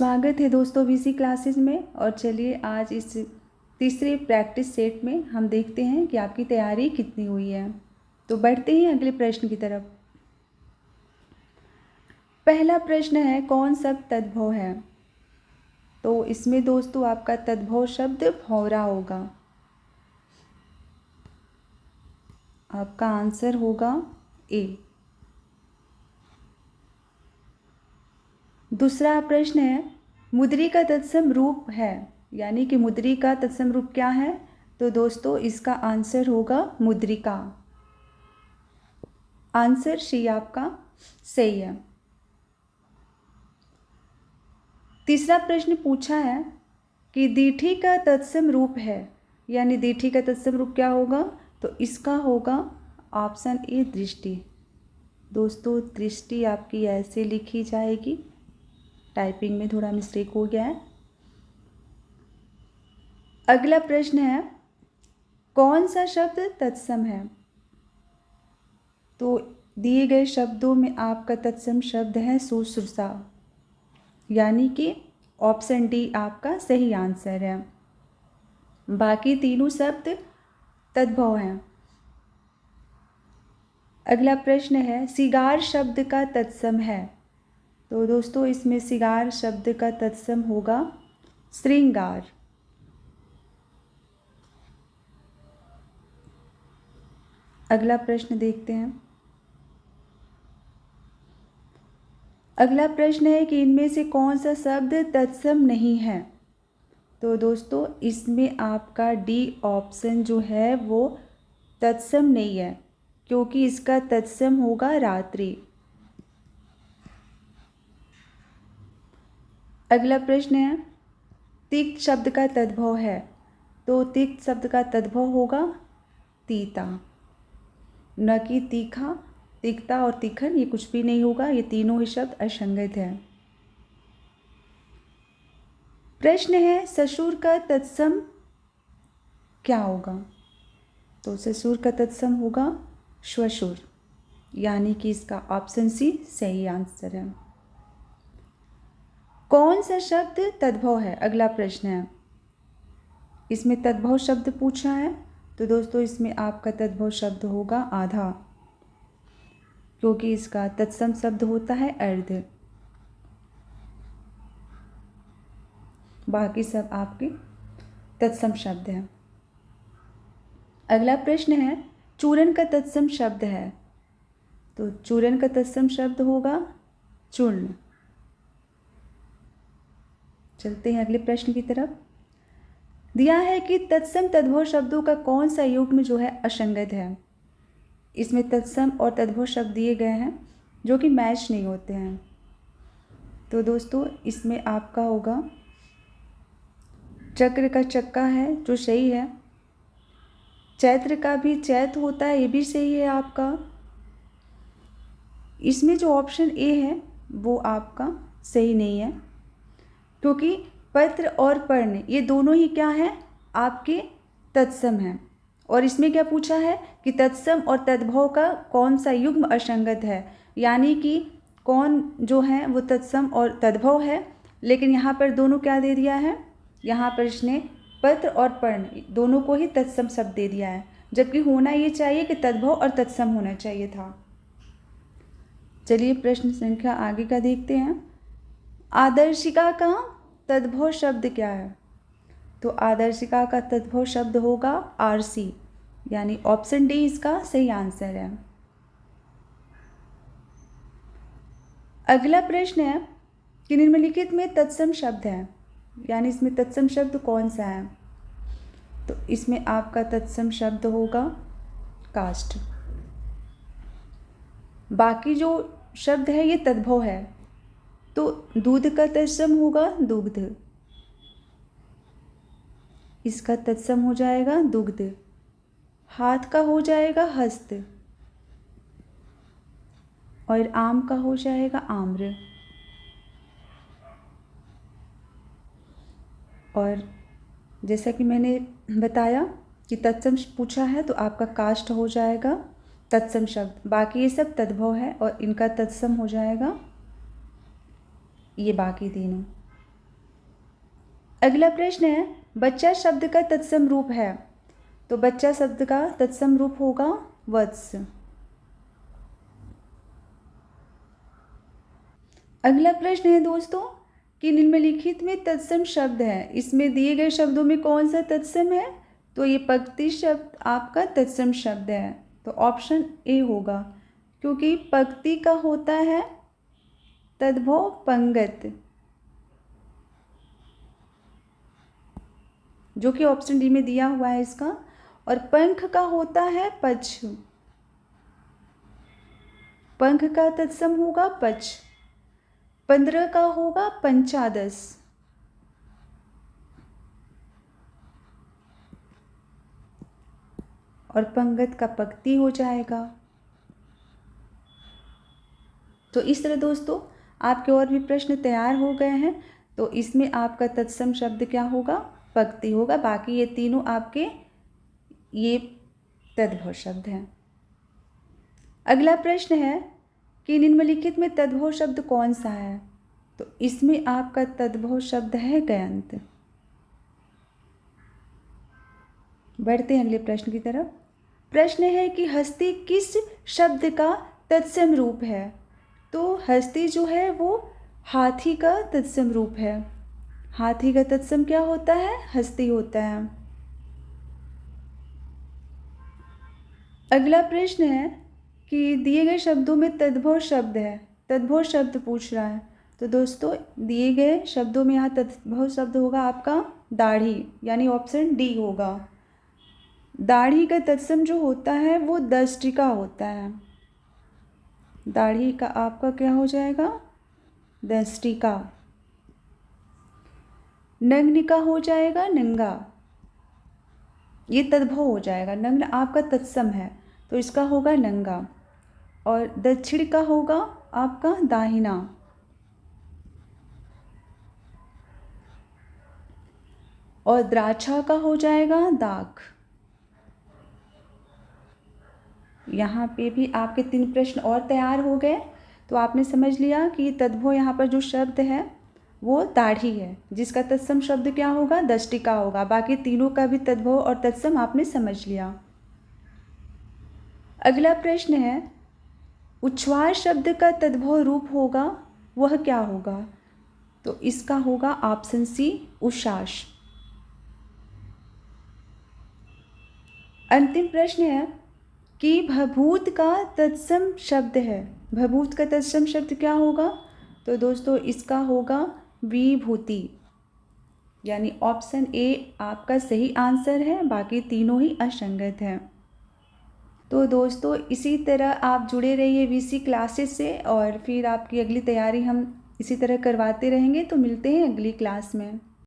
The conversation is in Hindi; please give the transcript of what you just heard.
स्वागत है दोस्तों वीसी क्लासेस में। और चलिए आज इस तीसरे प्रैक्टिस सेट में हम देखते हैं कि आपकी तैयारी कितनी हुई है। तो बढ़ते हैं अगले प्रश्न की तरफ। पहला प्रश्न है, कौन शब्द तद्भव है? तो इसमें दोस्तों आपका तद्भव शब्द भौरा होगा। आपका आंसर होगा ए। दूसरा प्रश्न है, मुद्री का तत्सम रूप है, यानी कि मुद्री का तत्सम रूप क्या है? तो दोस्तों इसका आंसर होगा मुद्रिका। आंसर सी आपका सही है। तीसरा प्रश्न पूछा है कि दीठी का तत्सम रूप है, यानी दीठी का तत्सम रूप क्या होगा? तो इसका होगा ऑप्शन ए दृष्टि। दोस्तों दृष्टि आपकी ऐसे लिखी जाएगी, टाइपिंग में थोड़ा मिस्टेक हो गया है। अगला प्रश्न है, कौन सा शब्द तत्सम है? तो दिए गए शब्दों में आपका तत्सम शब्द है शुश्रूषा, यानी कि ऑप्शन डी आपका सही आंसर है। बाकी तीनों शब्द तद्भव हैं। अगला प्रश्न है, सिगार शब्द का तत्सम है। तो दोस्तों इसमें सिगार शब्द का तत्सम होगा श्रृंगार। अगला प्रश्न देखते हैं। अगला प्रश्न है कि इनमें से कौन सा शब्द तत्सम नहीं है? तो दोस्तों इसमें आपका डी ऑप्शन जो है वो तत्सम नहीं है, क्योंकि इसका तत्सम होगा रात्रि। अगला प्रश्न है, तिक्त शब्द का तद्भव है। तो तिक्त शब्द का तद्भव होगा तीता, न कि तीखा। तिक्ता और तीखन ये कुछ भी नहीं होगा, ये तीनों ही शब्द असंगत हैं। प्रश्न है, ससुर का तत्सम क्या होगा? तो ससुर का तत्सम होगा श्वशुर, यानी कि इसका ऑप्शन सी सही आंसर है। कौन सा शब्द तद्भव है? अगला प्रश्न है, इसमें तद्भव शब्द पूछा है। तो दोस्तों इसमें आपका तद्भव शब्द होगा आधा, क्योंकि इसका तत्सम शब्द होता है अर्ध। बाकी सब आपके तत्सम शब्द हैं। अगला प्रश्न है, चूर्ण का तत्सम शब्द है। तो चूर्ण का तत्सम शब्द होगा चूर्ण। चलते हैं अगले प्रश्न की तरफ। दिया है कि तत्सम तद्भव शब्दों का कौन सा युग्म जो है असंगत है। इसमें तत्सम और तद्भव शब्द दिए गए हैं जो कि मैच नहीं होते हैं। तो दोस्तों इसमें आपका होगा चक्र का चक्का है जो सही है। चैत्र का भी चैत होता है, ये भी सही है आपका। इसमें जो ऑप्शन ए है वो आपका सही नहीं है, क्योंकि पत्र और पर्ण ये दोनों ही क्या हैं? आपके तत्सम हैं। और इसमें क्या पूछा है कि तत्सम और तद्भव का कौन सा युग्म असंगत है, यानी कि कौन जो है वो तत्सम और तद्भव है। लेकिन यहाँ पर दोनों क्या दे दिया है? यहाँ पर इसने पत्र और पर्ण दोनों को ही तत्सम शब्द दे दिया है, जबकि होना ये चाहिए कि तद्भव और तत्सम होना चाहिए था। चलिए प्रश्न संख्या आगे का देखते हैं। आदर्शिका का तद्भव शब्द क्या है? तो आदर्शिका का तद्भव शब्द होगा आरसी, यानी ऑप्शन डी इसका सही आंसर है। अगला प्रश्न है कि निम्नलिखित में तत्सम शब्द है, यानी इसमें तत्सम शब्द कौन सा है? तो इसमें आपका तत्सम शब्द होगा काष्ठ। बाकी जो शब्द है ये तद्भव है। तो दूध का तत्सम होगा दुग्ध, इसका तत्सम हो जाएगा दुग्ध। हाथ का हो जाएगा हस्त, और आम का हो जाएगा आम्र। और जैसा कि मैंने बताया कि तत्सम पूछा है तो आपका काष्ठ हो जाएगा तत्सम शब्द। बाकी ये सब तद्भव है और इनका तत्सम हो जाएगा ये बाकी तीनों। अगला प्रश्न है, बच्चा शब्द का तत्सम रूप है। तो बच्चा शब्द का तत्सम रूप होगा वत्स। अगला प्रश्न है दोस्तों कि निम्नलिखित में तत्सम शब्द है, इसमें दिए गए शब्दों में कौन सा तत्सम है? तो ये पक्ति शब्द आपका तत्सम शब्द है, तो ऑप्शन ए होगा, क्योंकि पक्ति का होता है तद्भव पंगत, जो कि ऑप्शन डी में दिया हुआ है इसका। और पंख का होता है पच, पंख का तत्सम होगा पच। 15 का होगा पंचादश। और पंगत का पक्ति हो जाएगा। तो इस तरह दोस्तों आपके और भी प्रश्न तैयार हो गए हैं। तो इसमें आपका तत्सम शब्द क्या होगा? पक्ति होगा। बाकी ये तीनों आपके ये तद्भव शब्द हैं। अगला प्रश्न है कि निम्नलिखित में तद्भव शब्द कौन सा है? तो इसमें आपका तद्भव शब्द है गयंत। बढ़ते हैं अगले प्रश्न की तरफ। प्रश्न है कि हस्ती किस शब्द का तत्सम रूप है? तो हस्ती जो है वो हाथी का तत्सम रूप है। हाथी का तत्सम क्या होता है? हस्ती होता है। अगला प्रश्न है कि दिए गए शब्दों में तद्भव शब्द है, तद्भव शब्द पूछ रहा है। तो दोस्तों दिए गए शब्दों में यहाँ तद्भव शब्द होगा आपका दाढ़ी, यानी ऑप्शन डी होगा। दाढ़ी का तत्सम जो होता है वो दष्टिका होता है। दाढ़ी का आपका क्या हो जाएगा? दष्टिका। नग्न का हो जाएगा नंगा, ये तद्भव हो जाएगा। नग्न आपका तत्सम है तो इसका होगा नंगा। और दक्षिण का होगा आपका दाहिना। और द्राक्षा का हो जाएगा दाख। यहाँ पे भी आपके 3 प्रश्न और तैयार हो गए। तो आपने समझ लिया कि तद्भव यहाँ पर जो शब्द है वो दाढ़ी है, जिसका तत्सम शब्द क्या होगा? दष्टिका होगा। बाकी तीनों का भी तद्भव और तत्सम आपने समझ लिया। अगला प्रश्न है, उच्छ्वास शब्द का तद्भव रूप होगा वह क्या होगा? तो इसका होगा ऑप्शन सी उश्वास। अंतिम प्रश्न है कि भभूत का तत्सम शब्द है। भभूत का तत्सम शब्द क्या होगा? तो दोस्तों इसका होगा विभूति, यानी ऑप्शन ए आपका सही आंसर है। बाकी तीनों ही असंगत हैं। तो दोस्तों इसी तरह आप जुड़े रहिए वीसी क्लासेस से, और फिर आपकी अगली तैयारी हम इसी तरह करवाते रहेंगे। तो मिलते हैं अगली क्लास में।